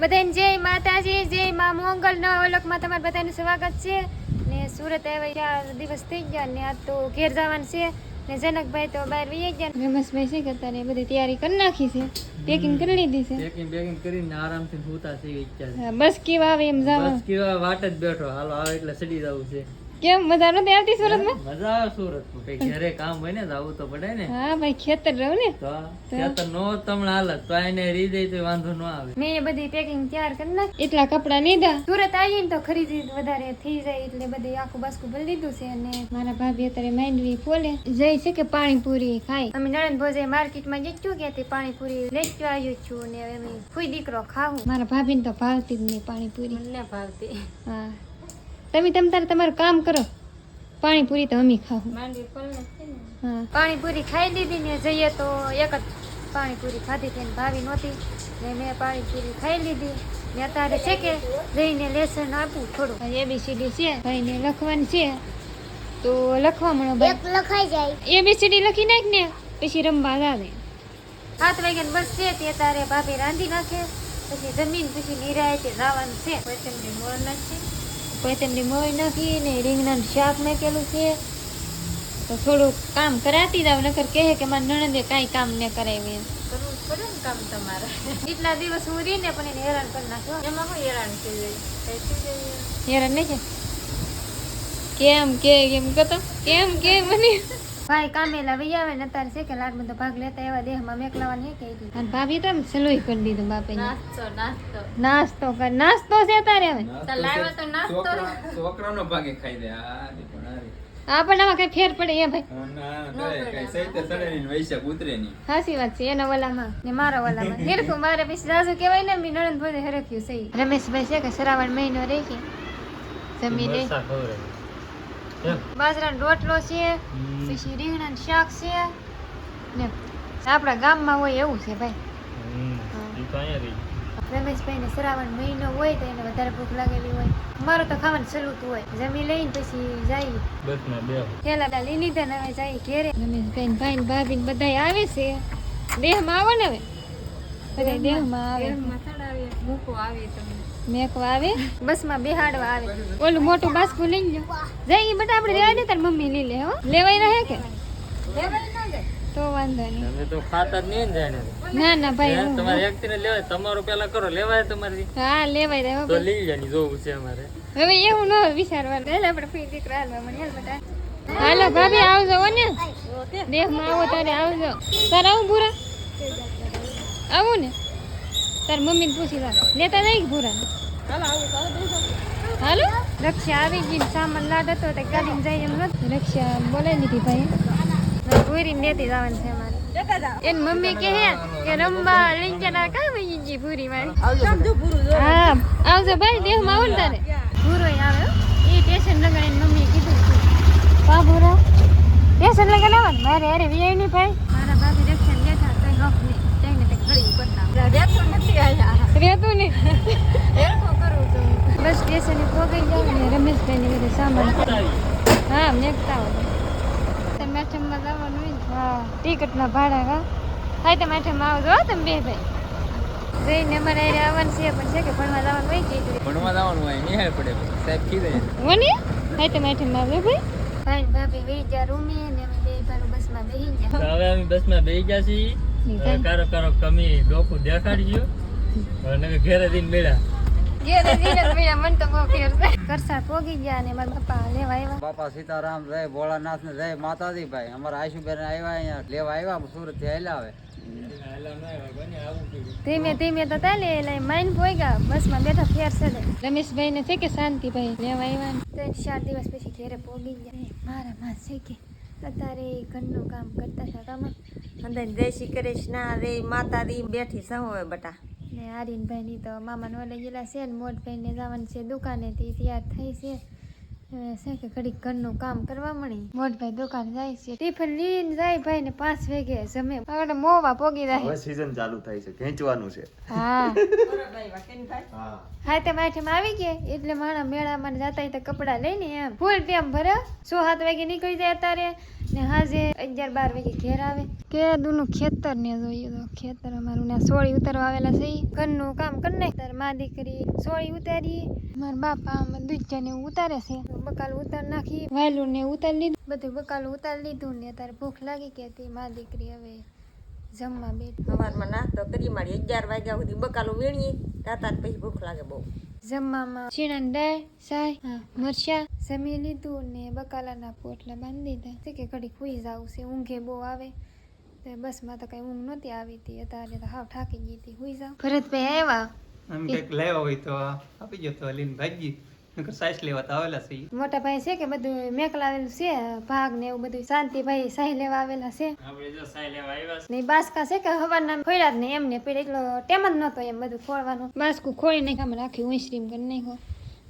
બધાને જય માતાજી, જય મા મોંગલ નવા વ્લોગમાં તમારું બધાનું સ્વાગત છે. ને સુરત આવ્યા 4 દિવસ થઈ ગયા ને આજ તો ઘેર જવાનું છે. ને જનકભાઈ તો બહાર વહી ગયા. રમેશભાઈ શું કરતા ને બધી તૈયારી કરી નાખી છે, પેકિંગ કરી લીધી છે. પેકિંગ કરીને આરામથી સૂતા છે વિચાર. બસ કેવા આવે એમ જાવ. બસ કેવા વાટ જ બેઠો, હાલો આવે એટલે સડી જવું છે. કેમ મજા નથી આવતી સુરતમાં? મજા આવે સુરતમાં, કઈ ઘરે કામ હોય ને જવું તો પડે ને. હા ભાઈ, ખેતર રહું ને તો ખેતર નો તમને હાલત તો એને રી દે તો વાંધો ન આવે. મેં એ બધી પેકિંગ તૈયાર કરી નાખી. એટલા કપડા લીધા. સુરત આવીને તો ખરીદી વધારે થઈ જાય એટલે બધે આખું બાસ્કું ભરી લીધું છે. અને મારા ભાભી અત્યારે માંડવી ફોલે જઈ છે કે પાણીપુરી ખાય. અમે નણંદ ભોજે માર્કેટમાં જઈશું કે તે પાણીપુરી લઈ આવ્યું છું ને અમે કોઈ દીકરો ખાવું. મારા ભાભીને તો ભાવતી જ નહીં પાણીપુરી. મને ભાવતી. હા, તમે તારે તમારું કામ કરો, પાણીપુરી તો અમે ખાવું. હા, પાણીપુરી ખાઈ લીધી ને જઈએ તો એક જ પાણીપુરી ખાધી હતી, ભાવી નહોતી ને મેં પાણીપુરી ખાઈ લીધી. ને અત્યારે છે કે જઈને લેસન આપું થોડું. ABCD છે ભાઈને લખવાનું છે તો લખવા મળો. લખાઈ જાય ABCD લખી નાખ ને પછી રમવા જાવે. 7 વાગ્યાની બસ છે તે તારે ભાભી રાંધી નાખે પછી જમીન પછી નિરાયતે જવાનું છે. કોઈ તેમની મોય નાખી ને રીંગણાનું શાક નાખેલું છે તો થોડું કામ કરાતી જાવ, નકર કહે કે મારા નણંદે કાંઈ કામ ન કરાવ્યું એમ. કરવું પડે ને કામ તમારે. એટલા દિવસ હું રહીને પણ એને હેરાન કરી નાખો. એમાં કોઈ હેરાન થઈ જાય? હેરાન નહીં છે. કેમ એમ કતો કેમ મને ભાઈ કામેલા વહી આવે ને અત્યારે છે કે લાડ બધો ભાગ લેતા એવા દેહમાં મેકલાવાની કે અને ભાભી તો સલોઈ કરી દીધું બાપે. નાસ્તો છે તારે હવે તો નાસ્તો છોકરાનો ભાગે ખાઈ દે. હા પણ આમાં કઈ ફેર પડે એ ભાઈ? સાચી વાત છે. એના વલામાં ને મારા વલામાં હેરખું. મારે પછી રાજુ કેવાય ને મી નણંદ બધે હરખ્યું સહી. રમેશભાઈ છે કે શ્રાવણ મહિનો રહી છે જમી લે. બાજરાનો રોટલો છે પછી રીંગણાનું શાક છે ને આપણા ગામમાં હોય એવું છે ભાઈ. રમેશભાઈ ને શ્રાવણ મહિનો હોય તો એને વધારે ભૂખ લાગેલી હોય. મારું તો ખાવાનું સલુતું હોય. જમી લઈને પછી જાય પેલા લઈ લીધા ને હવે જાય ઘેરે. રમેશભાઈ ભાઈ ને ભાભી ને બધા આવે છે. દેહમાં આવો ને હવે બધા દેહમાં આવે. મેકવા આવે, બસમાં બેહાડવા આવે. ઓલું મોટું બાસ્કું લઈ લો જઈ બધા આપણે લેવા દે. તાર મમ્મી લઈ લે. હો લેવાય રહે કે તો વાંધો નહીં. તમે તો ખાતા જ નહીં ને જાણે. ના ભાઈ તમારે એકટીને લેવાય. તમારું પેલા કરો લેવાય તમારી. હા લેવાય રહે તો લઈ જાની જોવું છે અમારે. હવે એવું ન વિચારવાનું. એટલે આપણે ફી દીકરા હાલવા મને હાલ બધા. હાલો ભાભી આવજો ને દેહમાં આવો તારે આવજો. તારે આવું ભૂરા આવું ને તાર મમ્મીને પૂછી લા લેતા જાય ભૂરા. હાલો રક્ષા આવી ગઈ. સામાન લાડ હતો તો ગાડીને જાય એમ નથી. રક્ષા બોલાવી લીધી ભાઈ. પૂરીને લેતી જવાનું છે અમારે. એની મમ્મી કહે કે રમવા લઈ ગયા કામ આવી ગઈ પૂરી વાળી. હા આવજો ભાઈ દેહમાં આવો ને તારે. ભૂરો આવે એ સ્ટેશન લગાડે એની મમ્મીએ કીધું પા ભૂરા સ્ટેશન લગાડ આવે ને મારે અરે વી નહીં ભાઈ. મારા ભાભી રક્ષા લેતા કઈ હક નહીં જઈને તે ખડી કરતા રહેતું નહીં. બસ સ્ટેશને પહોંચી જાવ ને રમેશભાઈ ને બધું સામાન. હા મેકતા હોય મેઠમમાં જવાનું હોય ને. હા ટિકિટના ભાડા હા હા તમે મેઠમમાં આવજો તમે બે ભાઈ. જઈને અમારે આવવાનું છે પણ છે કે ભણવા જવાનું હોય કે ભણવા જવાનું હોય નિહાળ પડે સાહેબ કીધે મને હા તમે મેઠમમાં આવજો ભાઈ. ભાઈ ભાભી બેહી જા રૂમે ને અમે બે ભાઈ બસમાં બેહી ગયા. હવે અમે બસમાં બેહી ગયા છીએ. કારો કમી ડોકું દેખાડજો અને ઘેરે જઈને મેળા. મન તો બહુ ફેર છે. કરસા પોગી ગયા ને મારા બાપા લેવા આવ્યા. બાપા સીતારામ જય ભોળાનાથ ને જય માતાજી. ભાઈ અમારા આશુબેન આવ્યા અહીંયા લેવા આવ્યા સુરત થી આવેલા. હવે ધીમે ધીમે તો ચાલે એટલે માઇન પોગ્યા. બસમાં બેઠા ફેર છે. રમેશભાઈ ને છે કે શાંતિ ભાઈ લેવા આવ્યા. 3-4 દિવસ પછી ઘેરે પોગી ગયા. મારા માં છે કે અત્યારે ઘરનું કામ કરતા હતા. કામાં અંદર જય શ્રી કૃષ્ણ રે માતાજી બેઠી સૌ હવે બટા. ને આર્યનભાઈ ની તો મામા નો લઈ ગયેલા છે ને મોટભાઈ ને જવાનું છે દુકાને થી તૈયાર થઈ છે. છે કે ઘડીક ઘરનું કામ કરવા મળી. મોટભાઈ દુકાન જાય છે. ટિફિન લઈને જાય ભાઈ ને 5 વાગે જમે. આગળ મોવા પોગી જાય. હવે સીઝન ચાલુ થાય છે, ખેંચવાનું છે. હા હા તે માઠે આવી ગયા એટલે મારા મેળામાં જતા તો કપડા લઈને એમ ફૂલ ટેમ ભરે. 6-7 વાગે નીકળી જાય અત્યારે ને હાજે 11-12 વાગે ઘેર આવે કે દૂનું ખેતર ને જોઈએ તો ખેતર અમારું ને સોળી ઉતારવા આવેલા છે ઈ. ઘરનું કામ કરી નાખ તાર માં દીકરી સોળી ઉતારી મારા બાપા આમાં દૂધ ને ઉતારે છે બકાલું ઉતાર નાખી વાયલું ને ઉતારી લીધું બધું બકાલું ઉતારી લીધું ને તારે ભૂખ લાગી કે હતી માં દીકરી હવે જમવા બેઠી સવારમાં નાસ્તો કરી મારી 11 વાગ્યા સુધી બકાલું વીણીએ તાતા પછી ભૂખ લાગે બહુ જમવામાં ચીણાની દાળ સાય મરચા જમી લીધું ને બકાલાના પોટલા બાંધી દીધા તે કે ઘડી ખુઈ જાવ છે ઊંઘે બહુ આવે તો બસમાં તો કઈ ઊંઘ નહોતી આવી હતી અત્યારે તો હાવ થાકી ગઈ હતી હુઈ જાવ ભરતભાઈ આવ્યા આમ કંઈક લેવા હોય તો આપી જો તો લઈને ભાગી નકર સાઈસ લેવા તો આવેલા છે ઈ. મોટા ભાઈ છે કે બધું મેકલાવેલું છે ભાગ ને એવું બધું શાંતિભાઈ સાહી લેવા આવેલા છે આપણે જો સાઈ લેવા આવ્યા ને બાસકા છે કે હવારના ખોલ્યા જ ને એમને પેલા એટલો ટેમ જ નતો એમ બધું ખોળવાનું બાસકું ખોળી નાખ્યા રાખી ઉંસરીમ કરી નાખ્યો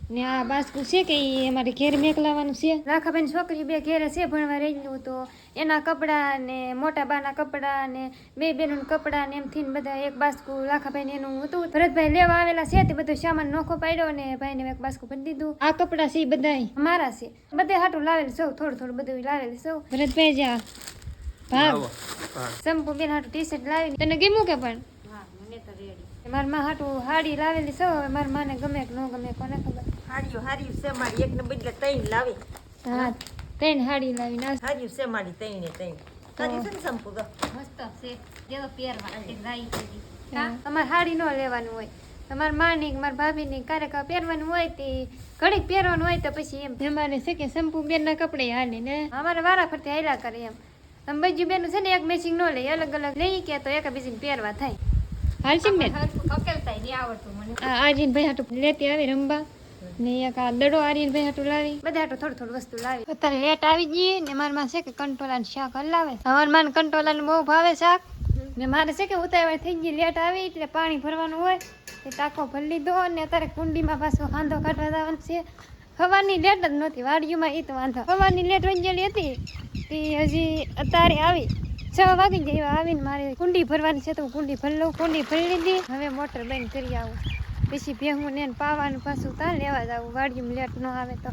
ને આ બાસકું છે કે ઈ અમારે ઘેર મેકલાવાનું છે રાખાબેન છોકરી બે ઘેરે છે ભણવા રહેલું તો એના કપડાં ને મોટા બાના કપડાં ને બે બેનું કપડાં ને એમ થઈને બધા એક બાસકું લાખાભાઈ એનું હતું ભરતભાઈ લેવા આવેલા છે તે બધો સામાન નોખો પાડ્યો ને ભાઈને એક બાસકું ભરી દીધું આ કપડાં છે બધા મારા છે બધે હાટું લાવેલું સૌ થોડું બધું લાવેલું સૌ ભરતભાઈ જા ભાવ સંપુ બેન હાટું ટી શર્ટ લાવી તને ગમ્યું કે પણ મારા માં હાટું હાડી લાવેલી સૌ હવે મારા માને ગમે કે ન ગમે કોને ખબર હાર્યું છે મારી એકને બદલે 3 લાવી હા 3 હાડી લાવી ના હાર્યું છે મારી 3 ને 3 તારી છે ને સંપુ તો મસ્ત છે જેવો પહેરવા રાઈ અમારે હાડી ન લેવાનું હોય તમારા માની મારા ભાભીની ક્યારેક પહેરવાનું હોય તે ઘડીક પહેરવાનું હોય તો પછી એમ અમારે છે કે સંપુ બેનના કપડે હાલે ને અમારે વારા ફરતી હાલ્યા કરે એમ અમે બીજું બેનું છે ને એક મેચિંગ ન લઈએ અલગ અલગ લઈ કે તો એક બીજીને પહેરવા થાય હાલ છે બેન આજીન ભાઈ હાટું લેતી આવી રંબા ને એક આ દડો આરીન ભાઈ હાટું લાવી બધા હાટું થોડું વસ્તુ લાવી અત્યારે લેટ આવી ગઈ ને મારા માં છે કે કંટોલાનું શાક હલાવે અમારા માં કંટોલાનું બહુ ભાવે શાક ને મારે છે કે ઉતાવળ થઈ ગઈ લેટ આવી એટલે પાણી ભરવાનું હોય એ ટાંકો ભરી લીધો અને અત્યારે કુંડીમાં પાછો હાંધો કાઢવા જવાનું છે સવારની લેટ જ નહોતી વાડીઓમાં એ તો વાંધો સવારની લેટ વંજેલી હતી તે હજી અત્યારે આવી 6 વાગી ગયા આવીને મારે કુંડી ભરવાની છે તો હું કુંડી ભરી લઉં કુંડી ભરી લીધી હવે મોટર બંધ કરી આવું પછી ભેહું ને પાવાનું પાછું ત્યાં લેવા જવું વાડીમાં લેટ ન આવે તો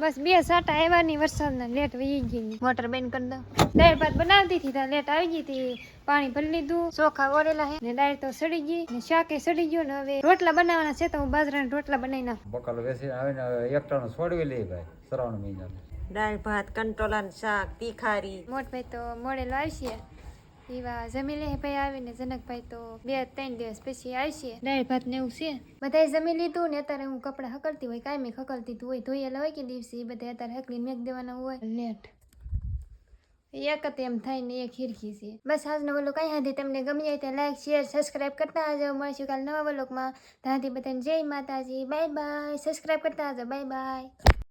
બસ 2 સાટા આવ્યા વરસાદના લેટ વહી ગઈ મોટર બંધ કરી દઉં દાળ ભાત બનાવતી હતી ત્યાં લેટ આવી ગઈ હતી પાણી ભરી લીધું ચોખા ઓરેલા હે ને દાળ તો સડી ગઈ ને શાકે સડી ગયું ને હવે રોટલા બનાવવાના છે તો હું બાજરાના રોટલા બનાવી નાખું બકાલું વેચીને આવીને હવે એક ટાણું છોડવી લઈ ભાઈ શ્રાવણ મહિનામાં દાળ ભાત કંટોલાનું શાક તીખારી મોટભાઈ તો મોડેલો આવશે એવા જમી લે ભાઈ આવીને જનકભાઈ તો 2-3 દિવસ પછી આવશે દાળ ભાત ને એવું છે બધાય જમી લીધું ને અત્યારે હું કપડાં હકલતી હોય કાંઈ હકલતી હોય ધોયેલા હોય કે દિવસે એ બધા અત્યારે હકલીને મેક દેવાના હોય લેટ એક જ એમ થાય ને એક ખીરખી છે બસ આજનો વ્લોગ કઈ હાથી તમને ગમી જાય તો લાઈક શેર સબસ્ક્રાઈબ કરતા આવજો મળીશું કાલ નવા વ્લોગમાં ત્યાંથી બધાને જય માતાજી બાય બાય સબસ્ક્રાઈબ કરતા આવજો બાય બાય